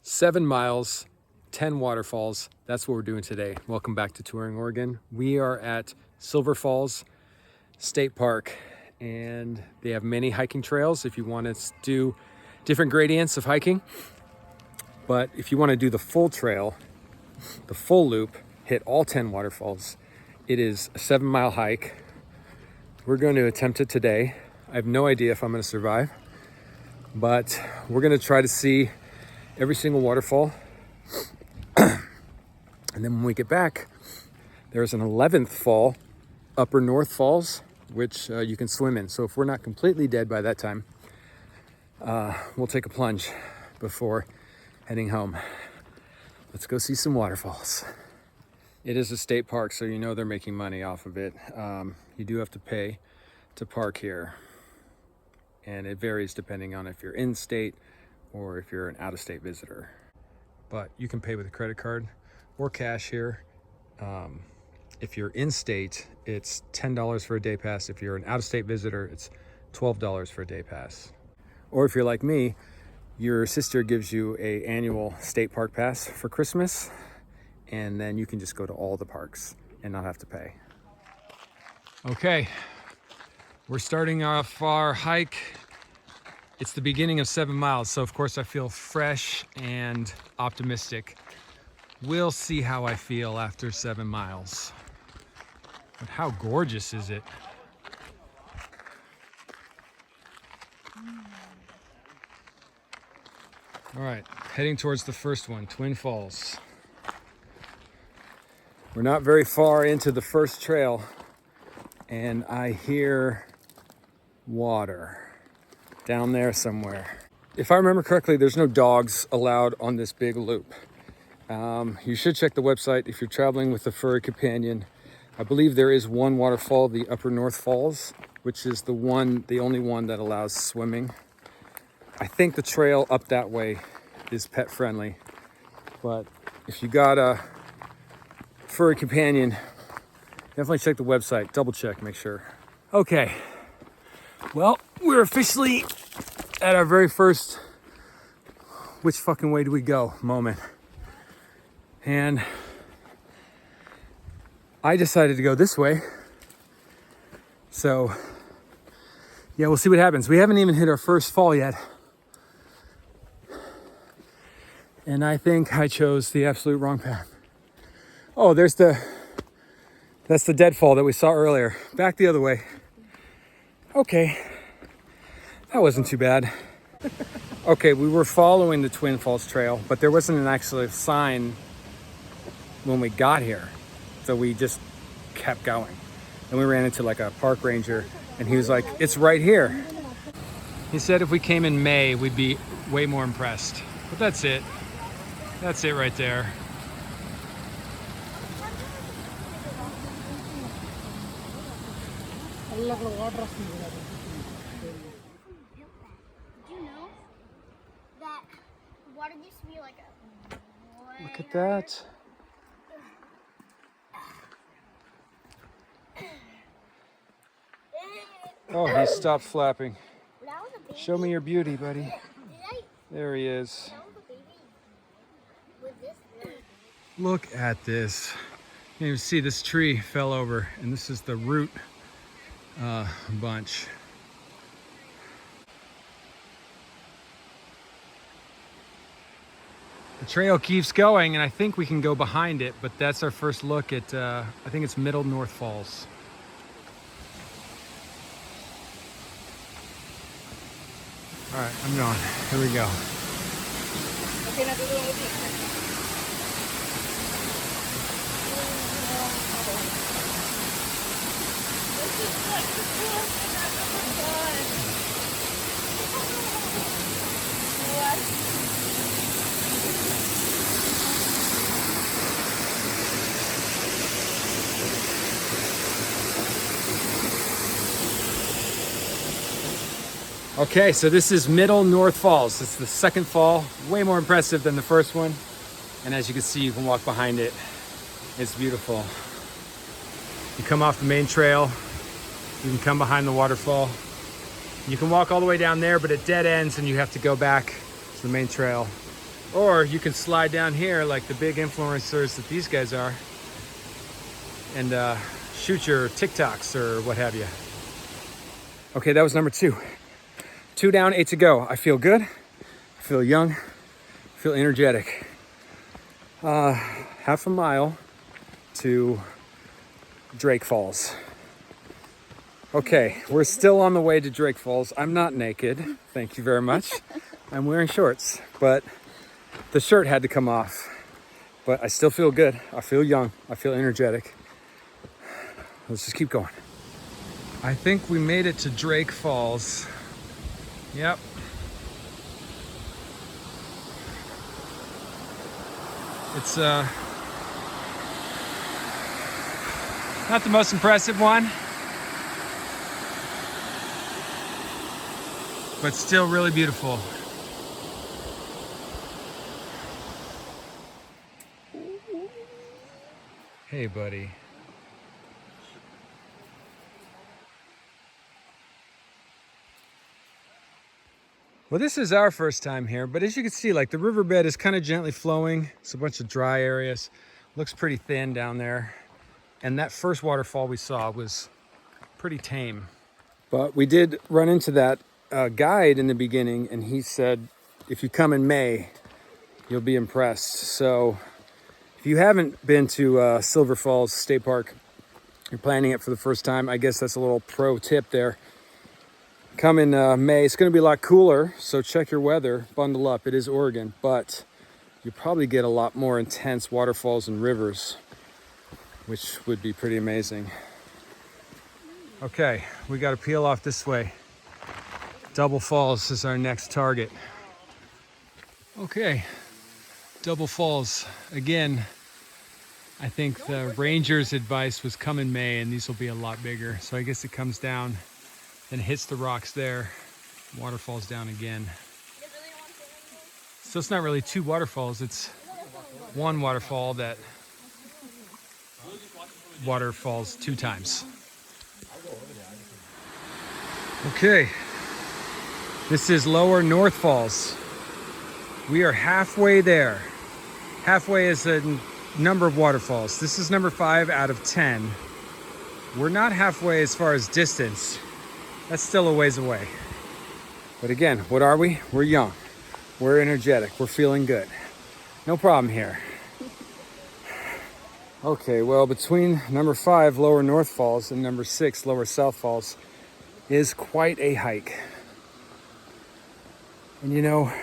7 miles, 10 waterfalls. That's what we're doing today. Welcome back to Touring Oregon. We are at Silver Falls State Park, and they have many hiking trails if you want to do different gradients of hiking. But if you want to do the full trail, the full loop, hit all 10 waterfalls, it is a 7-mile hike. We're going to attempt it today. I have no idea if I'm going to survive, but we're going to try to see every single waterfall. And then when we get back, there's an 11th fall, Upper North Falls, which you can swim in. So if we're not completely dead by that time, we'll take a plunge before heading home. Let's go see some waterfalls. It is a state park, so you know they're making money off of it. You do have to pay to park here, and it varies depending on if you're in state or if you're an out-of-state visitor. But you can pay with a credit card or cash here. If you're in state, it's $10 for a day pass. If you're an out-of-state visitor, it's $12 for a day pass. Or if you're like me, your sister gives you an annual state park pass for Christmas, and then you can just go to all the parks and not have to pay. Okay, we're starting off our hike. It's the beginning of 7 miles, so of course I feel fresh and optimistic. We'll see how I feel after 7 miles. But how gorgeous is it? All right, heading towards the first one, Twin Falls. We're not very far into the first trail, and I hear water down there somewhere. If I remember correctly, there's no dogs allowed on this big loop. You should check the website if you're traveling with a furry companion. I believe there is one waterfall, the Upper North Falls, which is the only one that allows swimming. I think the trail up that way is pet friendly, but if you got a furry companion, definitely check the website, double check, make sure. Okay, well, we're officially at our very first which fucking way do we go moment. And I decided to go this way. So yeah, we'll see what happens. We haven't even hit our first fall yet. And I think I chose the absolute wrong path. Oh, that's the deadfall that we saw earlier. Back the other way. Okay, that wasn't too bad. Okay, we were following the Twin Falls Trail, but there wasn't an actual sign when we got here. So we just kept going. And we ran into like a park ranger, and he was like, it's right here. He said if we came in May, we'd be way more impressed. But that's it. That's it right there. Do you know that water used to be like a... Look at that. Oh, he stopped flapping. Show me your beauty, buddy. There he is. Look at this. You can even see this tree fell over, and this is the root bunch. The trail keeps going, and I think we can go behind it, but that's our first look at, I think it's Middle North Falls. All right, I'm going. Here we go. Okay, so this is Middle North Falls. It's the second fall, way more impressive than the first one. And as you can see, you can walk behind it. It's beautiful. You come off the main trail, you can come behind the waterfall. You can walk all the way down there, but it dead ends and you have to go back to the main trail. Or you can slide down here like the big influencers that these guys are and shoot your TikToks or what have you. Okay, that was number 2. 2 down, 8 to go. I feel good. I feel young. I feel energetic. Half a mile to Drake Falls. Okay, we're still on the way to Drake Falls. I'm not naked, thank you very much. I'm wearing shorts, but the shirt had to come off. But I still feel good. I feel young. I feel energetic. Let's just keep going. I think we made it to Drake Falls. Yep. It's not the most impressive one, but still really beautiful. Hey, buddy. Well, this is our first time here, but as you can see, like the riverbed is kind of gently flowing. It's a bunch of dry areas. Looks pretty thin down there. And that first waterfall we saw was pretty tame. But we did run into that guide in the beginning, and he said, if you come in May, you'll be impressed. So if you haven't been to Silver Falls State Park, you're planning it for the first time, I guess that's a little pro tip there. Come in May. It's going to be a lot cooler, so check your weather, bundle up. It is Oregon, but you probably get a lot more intense waterfalls and rivers, which would be pretty amazing. Okay, we got to peel off this way. Double Falls is our next target. Okay, Double Falls. Again, I think the ranger's advice was come in May, and these will be a lot bigger. So I guess it comes down, then hits the rocks there, water falls down again. So it's not really 2 waterfalls, it's 1 waterfall that water falls 2 times. Okay, this is Lower North Falls. We are halfway there. Halfway is a number of waterfalls. This is number 5 out of 10. We're not halfway as far as distance. That's still a ways away. But again, what are we? We're young. We're energetic. We're feeling good. No problem here. Okay, well, between number 5, Lower North Falls, and number 6, Lower South Falls, is quite a hike. And you know,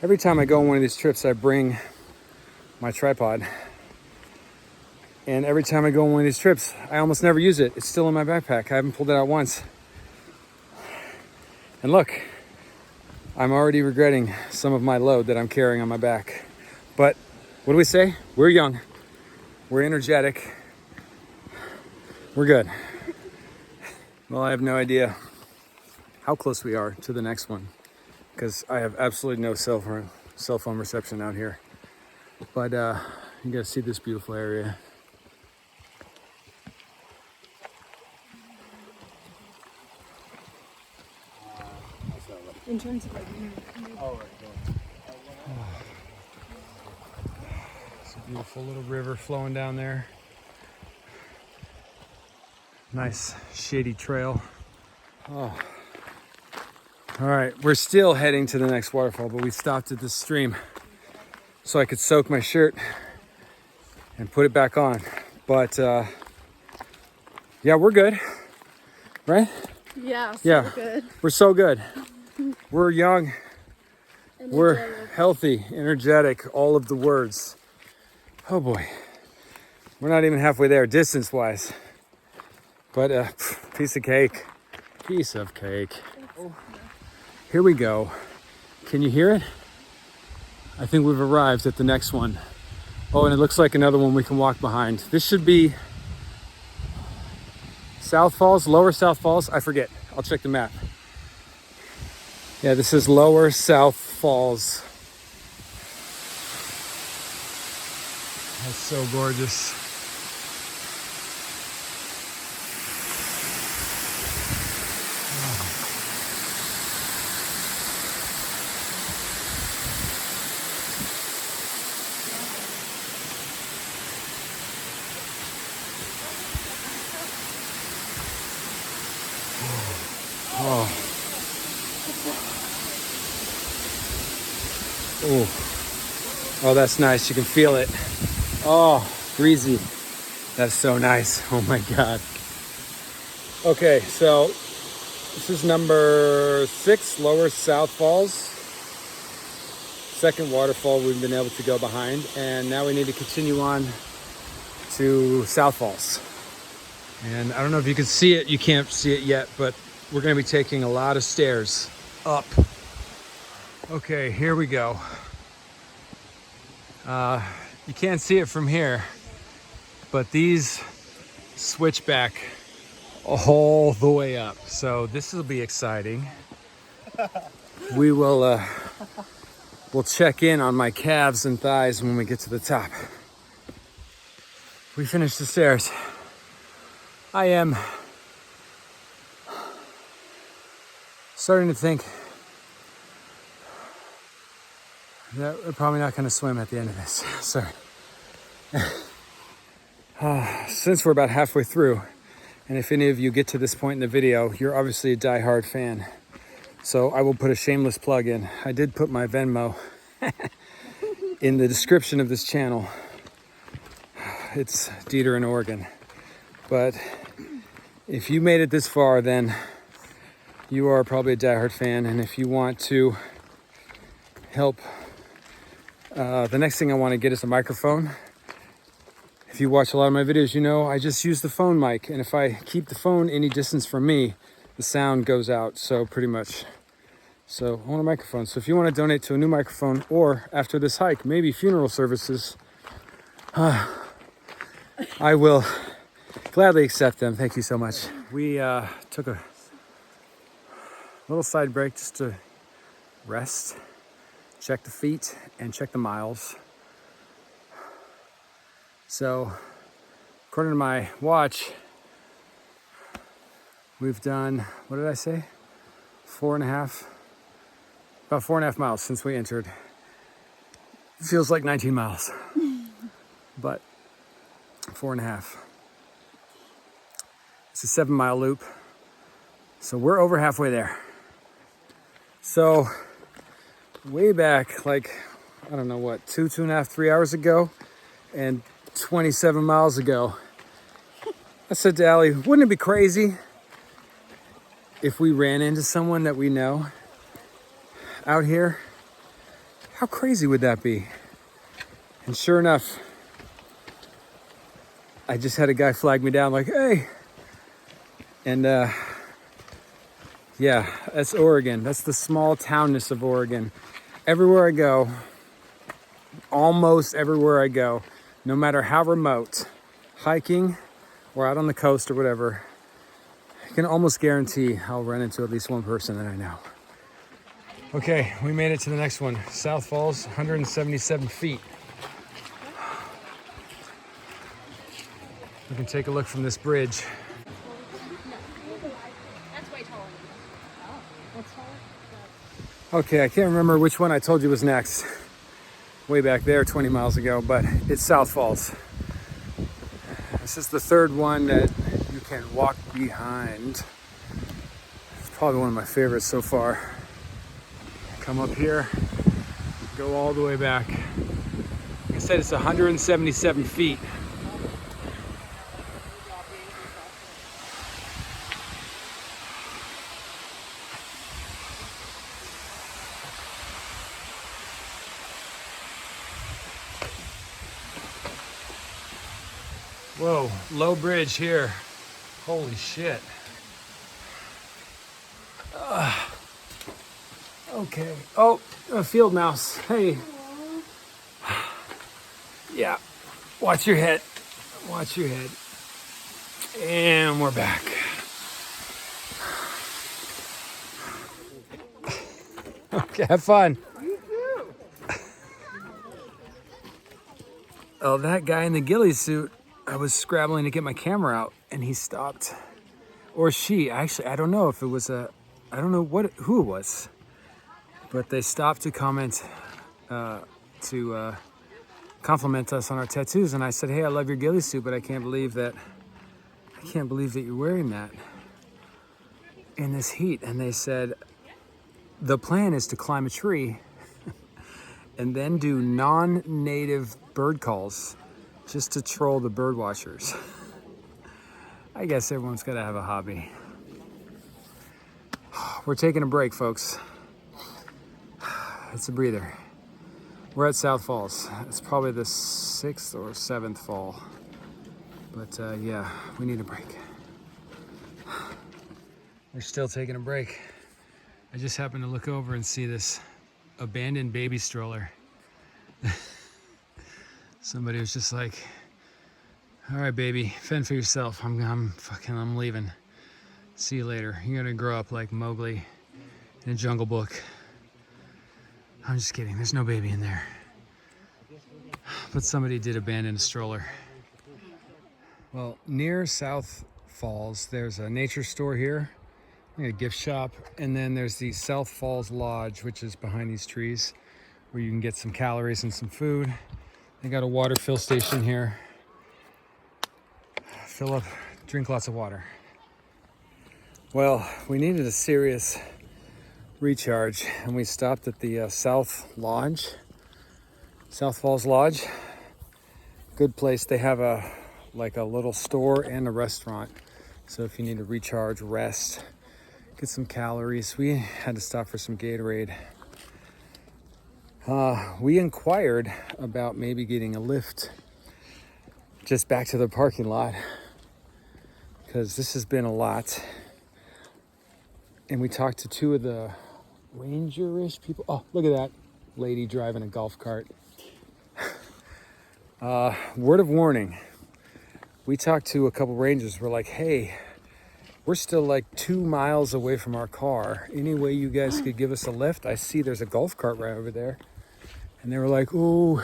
every time I go on one of these trips, I bring my tripod. And every time I go on one of these trips, I almost never use it. It's still in my backpack. I haven't pulled it out once. And look, I'm already regretting some of my load that I'm carrying on my back. But what do we say? We're young. We're energetic. We're good. Well, I have no idea how close we are to the next one, because I have absolutely no cell phone reception out here. But you gotta see this beautiful area. In terms of like, It's a beautiful little river flowing down there. Nice shady trail. Oh. All right, we're still heading to the next waterfall, but we stopped at this stream so I could soak my shirt and put it back on. But yeah, we're good, right? yeah, so Yeah, good. we're so good. We're young, we're Energetic. healthy, energetic, all of the words. Oh boy, we're not even halfway there distance-wise. But piece of cake, piece of cake. Here we go. Can you hear it? I think we've arrived at the next one. Oh, and it looks like another one we can walk behind. This should be South Falls, Lower South Falls. I forget. I'll check the map. Yeah, this is Lower South Falls. That's so gorgeous. Oh, oh, that's nice. You can feel it. Oh, breezy. That's so nice. Oh my God. Okay, so this is number 6, Lower South Falls. Second waterfall we've been able to go behind, and now we need to continue on to South Falls. And I don't know if you can see it, you can't see it yet, but we're gonna be taking a lot of stairs up. Okay, here we go. You can't see it from here, but these switch back all the way up. So this will be exciting. We will we'll check in on my calves and thighs when we get to the top. We finished the stairs. I am starting to think that we're probably not going to swim at the end of this. Sorry. Since we're about halfway through, and if any of you get to this point in the video, you're obviously a die-hard fan. So I will put a shameless plug in. I did put my Venmo in the description of this channel. It's Dieter in Oregon. But if you made it this far, then you are probably a diehard fan. And if you want to help, the next thing I want to get is a microphone. If you watch a lot of my videos, you know I just use the phone mic. And if I keep the phone any distance from me, the sound goes out. So pretty much. So I want a microphone. So if you want to donate to a new microphone, or after this hike, maybe funeral services, I will gladly accept them. Thank you so much. We took a little side break just to rest, check the feet, and check the miles. So, according to my watch, we've done, what did I say? About 4.5 miles since we entered. It feels like 19 miles, but 4.5. It's a 7-mile loop. So we're over halfway there. So way back, like, I don't know what, 2.5, 3 hours ago, and 27 miles ago, I said to Allie, wouldn't it be crazy if we ran into someone that we know out here? How crazy would that be? And sure enough, I just had a guy flag me down like, hey. And yeah, that's Oregon. That's the small townness of Oregon. Everywhere I go, almost everywhere I go, no matter how remote, hiking or out on the coast or whatever, I can almost guarantee I'll run into at least one person that I know. Okay, we made it to the next one. South Falls, 177 feet. We can take a look from this bridge. Okay, I can't remember which one I told you was next. Way back there 20 miles ago, but it's South Falls. This is the third one that you can walk behind. It's probably one of my favorites so far. Come up here, go all the way back. Like I said, it's 177 feet. Whoa, low bridge here. Holy shit. Okay. Oh, a field mouse. Hey. Yeah. Watch your head. Watch your head. And we're back. Okay, have fun. Oh, that guy in the ghillie suit, I was scrabbling to get my camera out and he stopped. Or she, actually, I don't know if it was I don't know who it was. But they stopped to comment, to compliment us on our tattoos. And I said, hey, I love your ghillie suit, but I can't believe that you're wearing that in this heat. And they said, the plan is to climb a tree and then do non-native bird calls just to troll the bird watchers. I guess everyone's got to have a hobby. We're taking a break, folks. It's a breather. We're at South Falls. It's probably the 6th or 7th fall. But yeah, we need a break. We're still taking a break. I just happened to look over and see this abandoned baby stroller. Somebody was just like, all right, baby, fend for yourself. I'm leaving. See you later. You're gonna grow up like Mowgli in a Jungle Book. I'm just kidding, there's no baby in there. But somebody did abandon a stroller. Well, near South Falls, there's a nature store here, like a gift shop, and then there's the South Falls Lodge, which is behind these trees, where you can get some calories and some food. They got a water fill station here. Fill up, drink lots of water. Well, we needed a serious recharge, and we stopped at the South Falls Lodge. Good place. They have a little store and a restaurant. So if you need to recharge, rest, get some calories. We had to stop for some Gatorade. We inquired about maybe getting a lift just back to the parking lot, because this has been a lot. And we talked to two of the ranger-ish people. Oh, look at that lady driving a golf cart. Word of warning. We talked to a couple rangers. We're like, hey, we're still like 2 miles away from our car. Any way you guys could give us a lift? I see there's a golf cart right over there. And they were like, oh,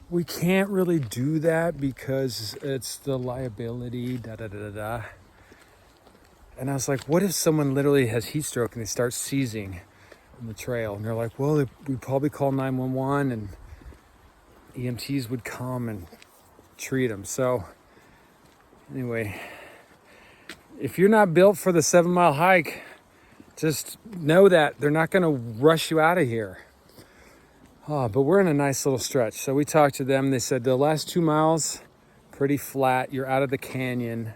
we can't really do that because it's the liability, da-da-da-da-da. And I was like, what if someone literally has heat stroke and they start seizing on the trail? And they're like, well, we'd probably call 911 and EMTs would come and treat them. So anyway, if you're not built for the 7-mile hike, just know that they're not going to rush you out of here. But we're in a nice little stretch. So we talked to them. They said the last 2 miles, pretty flat. You're out of the canyon.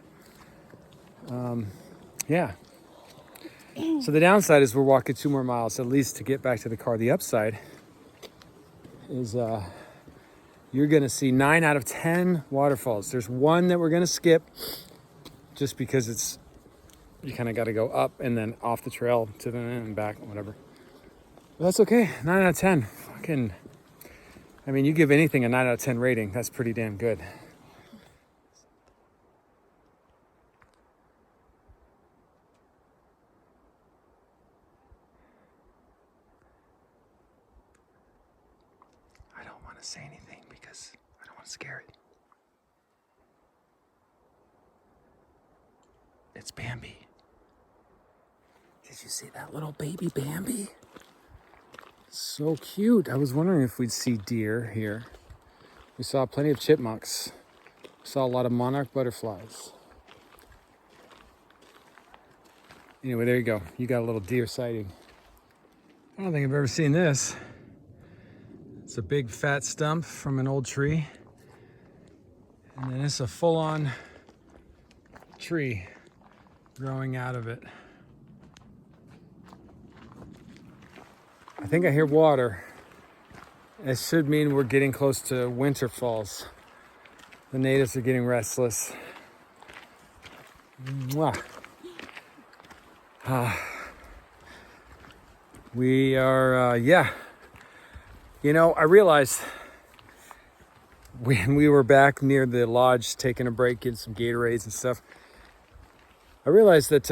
Yeah. So the downside is we're walking 2 more miles at least to get back to the car. The upside is you're going to see 9 out of 10 waterfalls. There's one that we're going to skip just because you kind of got to go up and then off the trail to the end and back, whatever. But that's okay. 9 out of 10. I mean, you give anything a 9 out of 10 rating. That's pretty damn good. I don't want to say anything because I don't want to scare it. It's Bambi. Did you see that little baby Bambi? So cute. I was wondering if we'd see deer here. We saw plenty of chipmunks. We saw a lot of monarch butterflies. Anyway, there you go. You got a little deer sighting. I don't think I've ever seen this. It's a big fat stump from an old tree. And then it's a full-on tree growing out of it. I think I hear water. It should mean we're getting close to winter falls. The natives are getting restless. Mwah. We are, yeah. You know, I realized when we were back near the lodge taking a break, getting some Gatorades and stuff, I realized that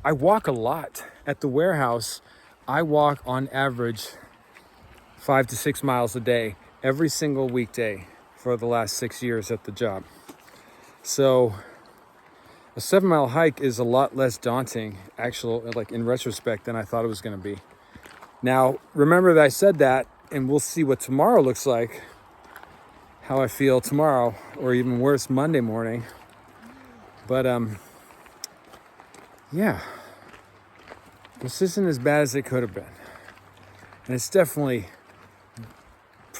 I walk a lot. At the warehouse, I walk on average 5 to 6 miles a day, every single weekday for the last 6 years at the job. So a 7-mile hike is a lot less daunting, like in retrospect, than I thought it was going to be. Now, remember that I said that, and we'll see what tomorrow looks like, how I feel tomorrow, or even worse, Monday morning. But, yeah, this isn't as bad as it could have been. And it's definitely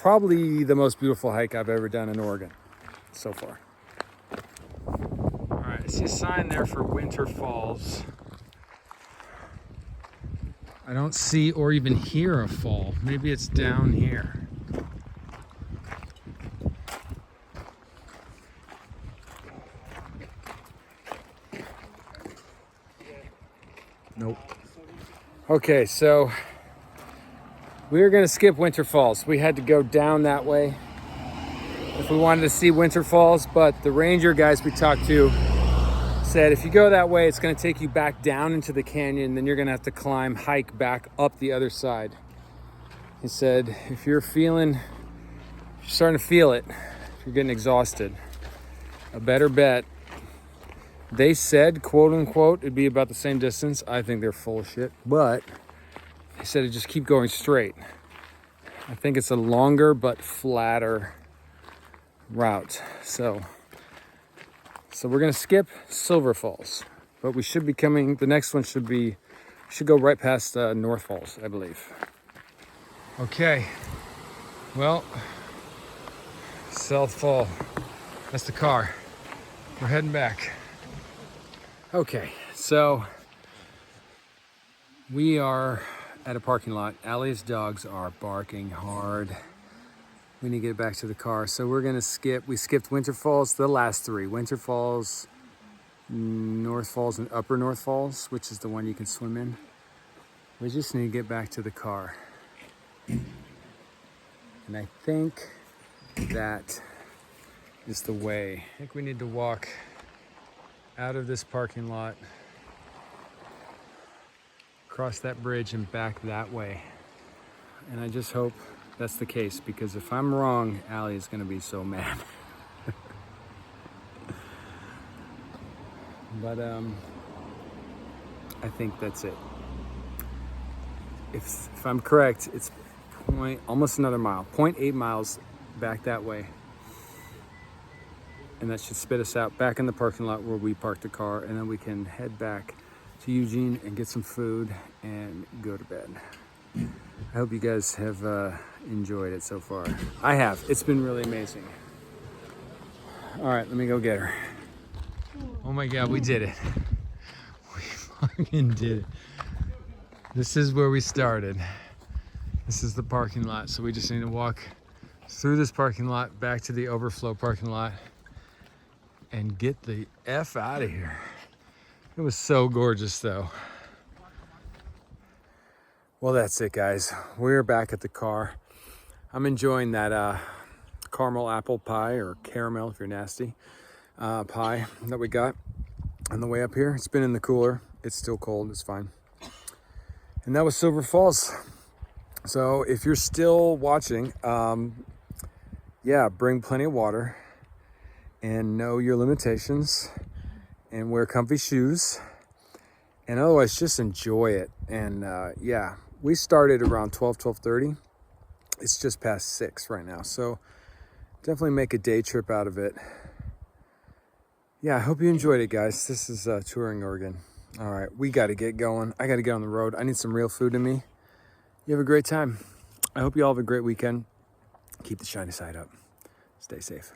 probably the most beautiful hike I've ever done in Oregon so far. All right, I see a sign there for Winter Falls. I don't see or even hear a fall. Maybe it's down here. Nope. Okay, so we were gonna skip Winter Falls. We had to go down that way if we wanted to see Winter Falls, but the ranger guys we talked to said if you go that way, it's gonna take you back down into the canyon, then you're gonna have to hike back up the other side. He said, if you're starting to feel it, if you're getting exhausted, a better bet. They said, quote unquote, it'd be about the same distance. I think they're full of shit, but they said to just keep going straight. I think it's a longer but flatter route. So we're gonna skip Silver Falls, but we should be coming, the next one should go right past North Falls, I believe. Okay, well, South Fall, that's the car. We're heading back. Okay, so we are at a parking lot. Allie's dogs are barking hard. We need to get back to the car. So we're gonna we skipped Winter Falls, the last three. Winter Falls, North Falls, and Upper North Falls, which is the one you can swim in. We just need to get back to the car. And I think that is the way. I think we need to walk out of this parking lot, cross that bridge and back that way. And I just hope that's the case, because if I'm wrong, Allie is gonna be so mad. But I think that's it. If I'm correct, it's almost another mile, 0.8 miles back that way. And that should spit us out back in the parking lot where we parked the car, and then we can head back to Eugene and get some food and go to bed. I hope you guys have enjoyed it so far. I have. It's been really amazing. All right, let me go get her. Oh my God, we did it. We fucking did it. This is where we started. This is the parking lot. So we just need to walk through this parking lot back to the overflow parking lot and get the F out of here. It was so gorgeous though. Well, that's it guys. We're back at the car. I'm enjoying that caramel apple pie, or caramel if you're nasty, pie that we got on the way up here. It's been in the cooler. It's still cold, it's fine. And that was Silver Falls. So if you're still watching, yeah, bring plenty of water and know your limitations and wear comfy shoes, and otherwise just enjoy it. And yeah, we started around 12:30. It's just past 6 right now, so definitely make a day trip out of it. Yeah, I hope you enjoyed it guys. This is Touring Oregon. All right, we got to get going. I got to get on the road. I need some real food in me. You have a great time. I hope you all have a great weekend. Keep the shiny side up. Stay safe.